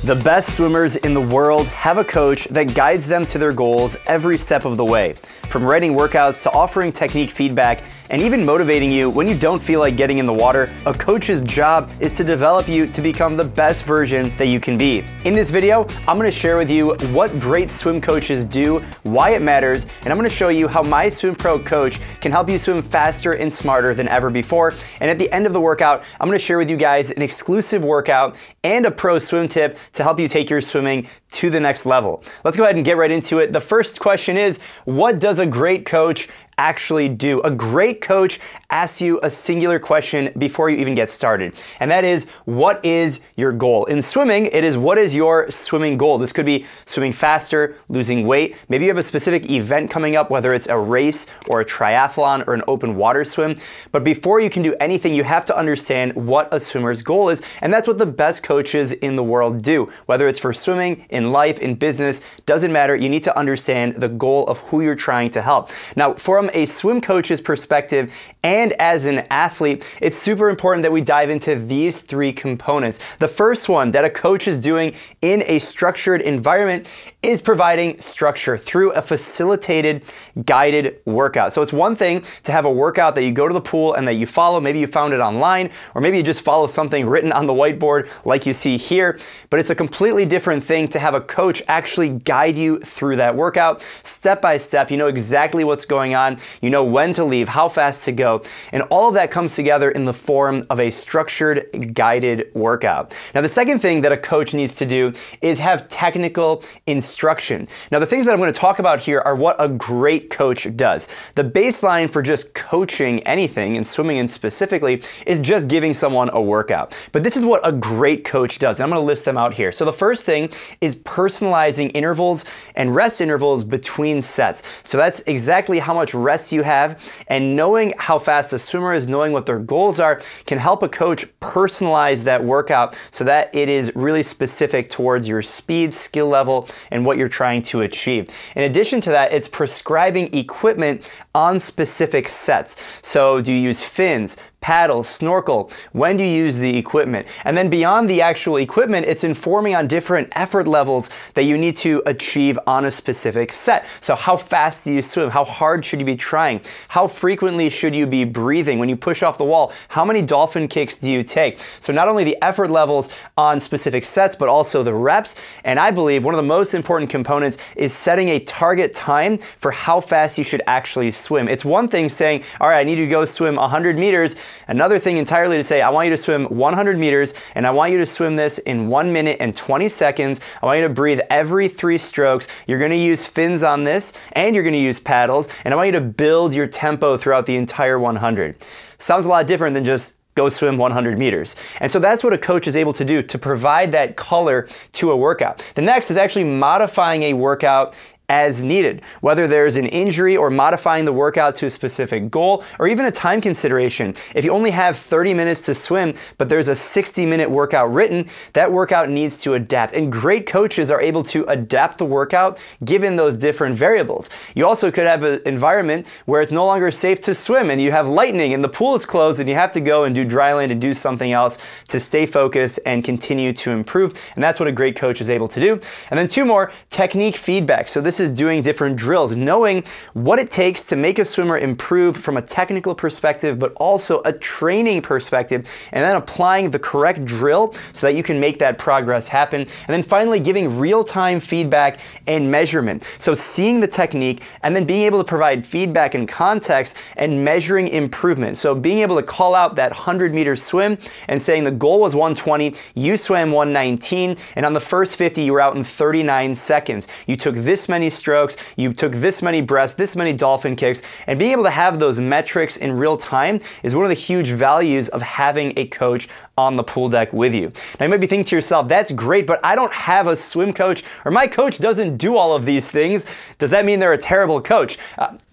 The best swimmers in the world have a coach that guides them to their goals every step of the way. From writing workouts to offering technique feedback and even motivating you when you don't feel like getting in the water, a coach's job is to develop you to become the best version that you can be. In this video, I'm going to share with you what great swim coaches do, why it matters, and I'm going to show you how MySwimPro coach can help you swim faster and smarter than ever before. And at the end of the workout, I'm going to share with you guys an exclusive workout and a pro swim tip to help you take your swimming to the next level. Let's go ahead and get right into it. The first question is, what does a great coach actually do? A great coach asks you a singular question before you even get started, and that is, what is your goal? In swimming, it is, what is your swimming goal? This could be swimming faster, losing weight. Maybe you have a specific event coming up, whether it's a race or a triathlon or an open water swim. But before you can do anything, you have to understand what a swimmer's goal is, and that's what the best coaches in the world do. Whether it's for swimming, in life, in business, doesn't matter. You need to understand the goal of who you're trying to help. Now, from a swim coach's perspective and as an athlete, it's super important that we dive into these three components. The first one that a coach is doing in a structured environment is providing structure through a facilitated, guided workout. So it's one thing to have a workout that you go to the pool and that you follow. Maybe you found it online, or maybe you just follow something written on the whiteboard like you see here. But it's a completely different thing to have a coach actually guide you through that workout step by step. You know exactly what's going on. You know when to leave, how fast to go. And all of that comes together in the form of a structured, guided workout. Now, the second thing that a coach needs to do is have technical instruction. Now, the things that I'm going to talk about here are what a great coach does. The baseline for just coaching anything, and swimming in specifically, is just giving someone a workout. But this is what a great coach does, and I'm going to list them out here. So the first thing is personalizing intervals and rest intervals between sets. So that's exactly how much rest you have, and knowing how fast a swimmer is, knowing what their goals are, can help a coach personalize that workout so that it is really specific towards your speed, skill level, and what you're trying to achieve. In addition to that, it's prescribing equipment on specific sets. So do you use fins, paddle, snorkel? When do you use the equipment? And then beyond the actual equipment, it's informing on different effort levels that you need to achieve on a specific set. So how fast do you swim? How hard should you be trying? How frequently should you be breathing? When you push off the wall, how many dolphin kicks do you take? So not only the effort levels on specific sets, but also the reps. And I believe one of the most important components is setting a target time for how fast you should actually swim. It's one thing saying, all right, I need you to go swim 100 meters. Another thing entirely to say, I want you to swim 100 meters and I want you to swim this in 1 minute and 20 seconds. I want you to breathe every 3 strokes. You're going to use fins on this and you're going to use paddles, and I want you to build your tempo throughout the entire 100. Sounds a lot different than just go swim 100 meters. And so that's what a coach is able to do to provide that color to a workout. The next is actually modifying a workout as needed, whether there's an injury or modifying the workout to a specific goal, or even a time consideration. If you only have 30 minutes to swim, but there's a 60-minute workout written, that workout needs to adapt. And great coaches are able to adapt the workout given those different variables. You also could have an environment where it's no longer safe to swim and you have lightning and the pool is closed and you have to go and do dry land and do something else to stay focused and continue to improve. And that's what a great coach is able to do. And then 2 more, technique feedback. So this is doing different drills, knowing what it takes to make a swimmer improve from a technical perspective, but also a training perspective, and then applying the correct drill so that you can make that progress happen. And then finally, giving real-time feedback and measurement. So seeing the technique and then being able to provide feedback and context and measuring improvement. So being able to call out that 100-meter swim and saying the goal was 120, you swam 119, and on the first 50, you were out in 39 seconds. You took this many strokes, you took this many breaths, this many dolphin kicks, and being able to have those metrics in real time is one of the huge values of having a coach on the pool deck with you. Now you might be thinking to yourself, that's great, but I don't have a swim coach, or my coach doesn't do all of these things. Does that mean they're a terrible coach?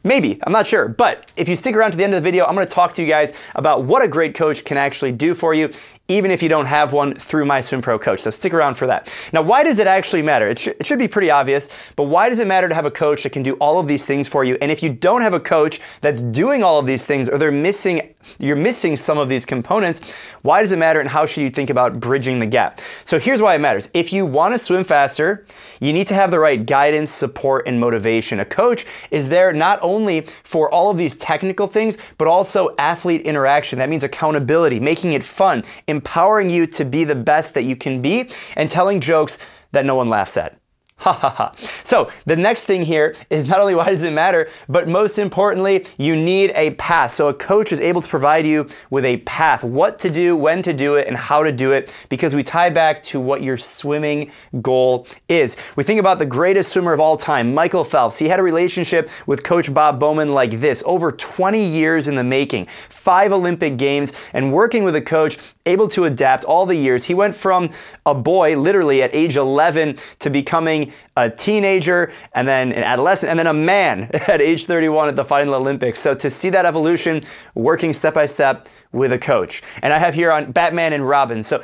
Maybe, I'm not sure. But if you stick around to the end of the video, I'm gonna talk to you guys about what a great coach can actually do for you, even if you don't have one through MySwimPro Coach. So stick around for that. Now, why does it actually matter? It should be pretty obvious, but why does it matter to have a coach that can do all of these things for you? And if you don't have a coach that's doing all of these things, or you're missing some of these components, why does it matter, and how should you think about bridging the gap? So here's why it matters. If you want to swim faster, you need to have the right guidance, support, and motivation. A coach is there not only for all of these technical things, but also athlete interaction. That means accountability, making it fun, empowering you to be the best that you can be, and telling jokes that no one laughs at. Ha ha ha. So the next thing here is not only why does it matter, but most importantly, you need a path. So a coach is able to provide you with a path, what to do, when to do it, and how to do it, because we tie back to what your swimming goal is. We think about the greatest swimmer of all time, Michael Phelps. He had a relationship with Coach Bob Bowman like this, over 20 years in the making, 5 Olympic Games, and working with a coach, able to adapt all the years. He went from a boy, literally at age 11, to becoming a teenager, and then an adolescent, and then a man at age 31 at the final Olympics. So to see that evolution working step by step with a coach. And I have here on Batman and Robin. So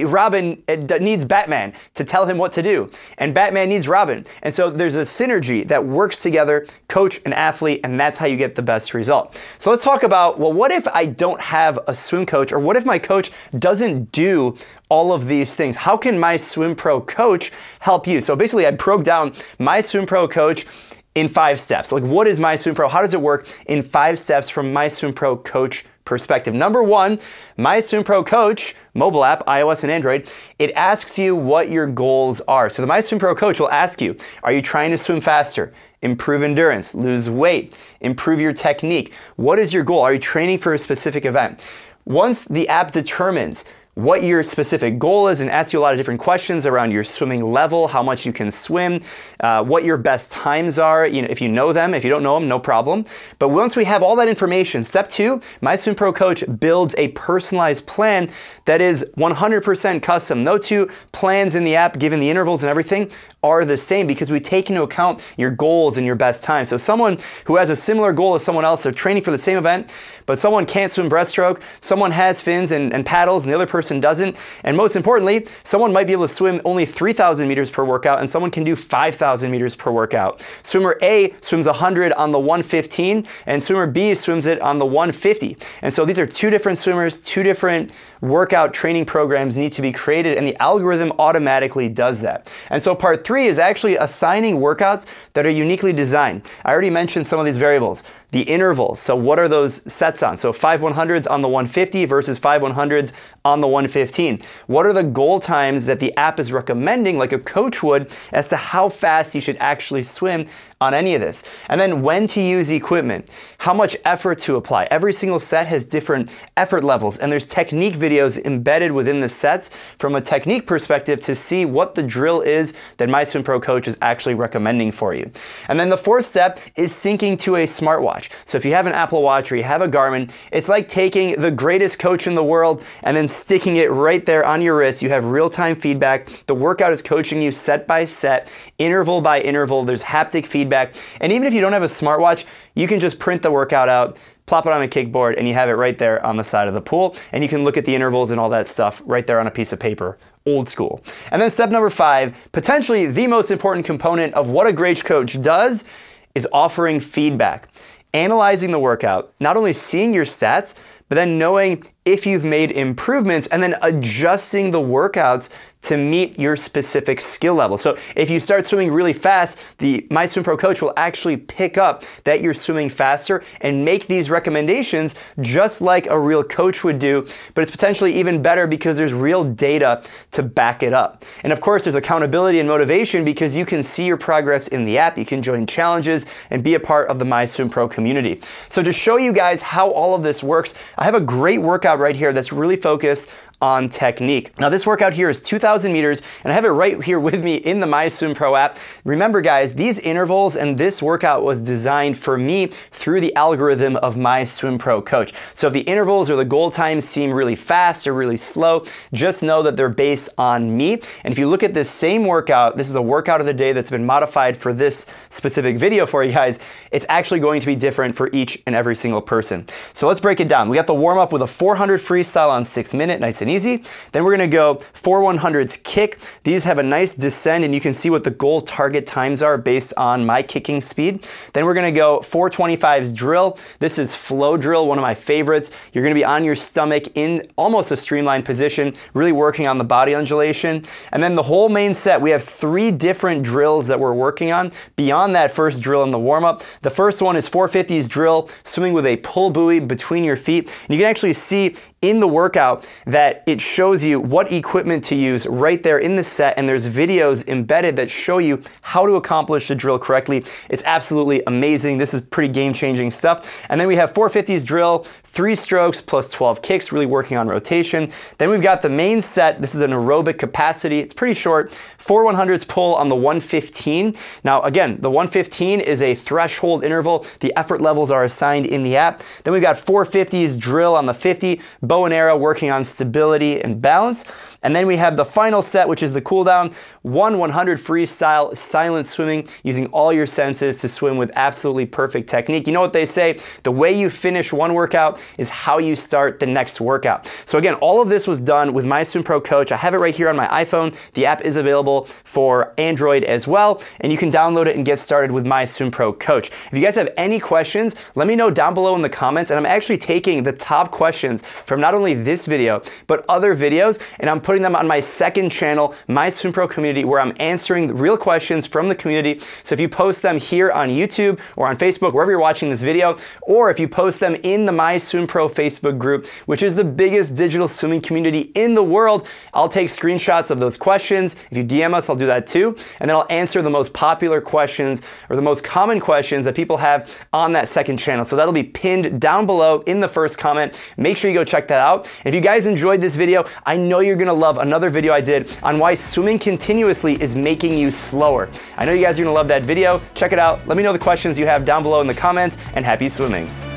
Robin needs Batman to tell him what to do, and Batman needs Robin. And so there's a synergy that works together, coach and athlete, and that's how you get the best result. So let's talk about, well, what if I don't have a swim coach, or what if my coach doesn't do all of these things? How can MySwimPro Coach help you? So basically I broke down MySwimPro Coach in 5 steps. Like, what is MySwimPro? How does it work in 5 steps from MySwimPro Coach perspective? Number 1, MySwimPro Coach, mobile app, iOS and Android, it asks you what your goals are. So the MySwimPro Coach will ask you, are you trying to swim faster, improve endurance, lose weight, improve your technique? What is your goal? Are you training for a specific event? Once the app determines what your specific goal is and asks you a lot of different questions around your swimming level, how much you can swim, what your best times are, if you know them. If you don't know them, no problem. But once we have all that information, step 2, MySwimPro Coach builds a personalized plan that is 100% custom. No 2 plans in the app, given the intervals and everything, are the same, because we take into account your goals and your best time. So someone who has a similar goal as someone else, they're training for the same event, but someone can't swim breaststroke, someone has fins and paddles, and the other person doesn't. And most importantly, someone might be able to swim only 3,000 meters per workout, and someone can do 5,000 meters per workout. Swimmer A swims 100 on the 115, and swimmer B swims it on the 150. And so these are 2 different swimmers, 2 different workout training programs need to be created, and the algorithm automatically does that. And so part 3 is actually assigning workouts that are uniquely designed. I already mentioned some of these variables. The intervals, so what are those sets on? So 5 100s on the 150 versus 5 100s on the 115. What are the goal times that the app is recommending, like a coach would, as to how fast you should actually swim on any of this? And then when to use equipment, how much effort to apply. Every single set has different effort levels, and there's technique videos embedded within the sets from a technique perspective to see what the drill is that MySwimPro Coach is actually recommending for you. And then the 4th step is syncing to a smartwatch. So if you have an Apple Watch or you have a Garmin, it's like taking the greatest coach in the world and then sticking it right there on your wrist. You have real-time feedback. The workout is coaching you set by set, interval by interval. There's haptic feedback. And even if you don't have a smartwatch, you can just print the workout out, plop it on a kickboard, and you have it right there on the side of the pool. And you can look at the intervals and all that stuff right there on a piece of paper. Old school. And then step number 5, potentially the most important component of what a great coach does, is offering feedback. Analyzing the workout, not only seeing your stats, but then knowing if you've made improvements and then adjusting the workouts to meet your specific skill level. So if you start swimming really fast, the MySwimPro Coach will actually pick up that you're swimming faster and make these recommendations just like a real coach would do, but it's potentially even better because there's real data to back it up. And of course, there's accountability and motivation because you can see your progress in the app, you can join challenges and be a part of the MySwimPro community. So to show you guys how all of this works, I have a great workout right here that's really focused on technique. Now this workout here is 2,000 meters, and I have it right here with me in the MySwimPro app. Remember guys, these intervals and this workout was designed for me through the algorithm of MySwimPro coach. So if the intervals or the goal times seem really fast or really slow, just know that they're based on me. And if you look at this same workout, this is a workout of the day that's been modified for this specific video for you guys, it's actually going to be different for each and every single person. So let's break it down. We got the warm up with a 400 freestyle on 6 minute, nice and easy. Then we're gonna go 4 100s kick. These have a nice descend, and you can see what the goal target times are based on my kicking speed. Then we're gonna go 4 25s drill. This is flow drill, one of my favorites. You're gonna be on your stomach in almost a streamlined position, really working on the body undulation. And then the whole main set, we have 3 different drills that we're working on beyond that first drill in the warm up. The first one is 450s drill, swimming with a pull buoy between your feet. And you can actually see in the workout that it shows you what equipment to use right there in the set, and there's videos embedded that show you how to accomplish the drill correctly. It's absolutely amazing. This is pretty game-changing stuff. And then we have 450s drill, 3 strokes plus 12 kicks, really working on rotation. Then we've got the main set. This is an aerobic capacity. It's pretty short. 4 100s pull on the 115. Now again, the 115 is a threshold interval. The effort levels are assigned in the app. Then we've got 450s drill on the 50, bow and arrow working on stability and balance. And then we have the final set, which is the cool down, 100 freestyle silent swimming, using all your senses to swim with absolutely perfect technique. You know what they say, the way you finish one workout is how you start the next workout. So again, all of this was done with MySwimPro Coach. I have it right here on my iPhone. The app is available for Android as well, and you can download it and get started with MySwimPro Coach. If you guys have any questions, let me know down below in the comments, and I'm actually taking the top questions from not only this video, but other videos, and I'm putting them on my second channel, MySwimPro Community, where I'm answering real questions from the community. So if you post them here on YouTube or on Facebook, wherever you're watching this video, or if you post them in the MySwimPro Facebook group, which is the biggest digital swimming community in the world, I'll take screenshots of those questions. If you DM us, I'll do that too. And then I'll answer the most popular questions or the most common questions that people have on that second channel. So that'll be pinned down below in the first comment. Make sure you go check that out. If you guys enjoyed this video, I know you're gonna love another video I did on why swimming continuously is making you slower. I know you guys are gonna love that video. Check it out. Let me know the questions you have down below in the comments, and happy swimming.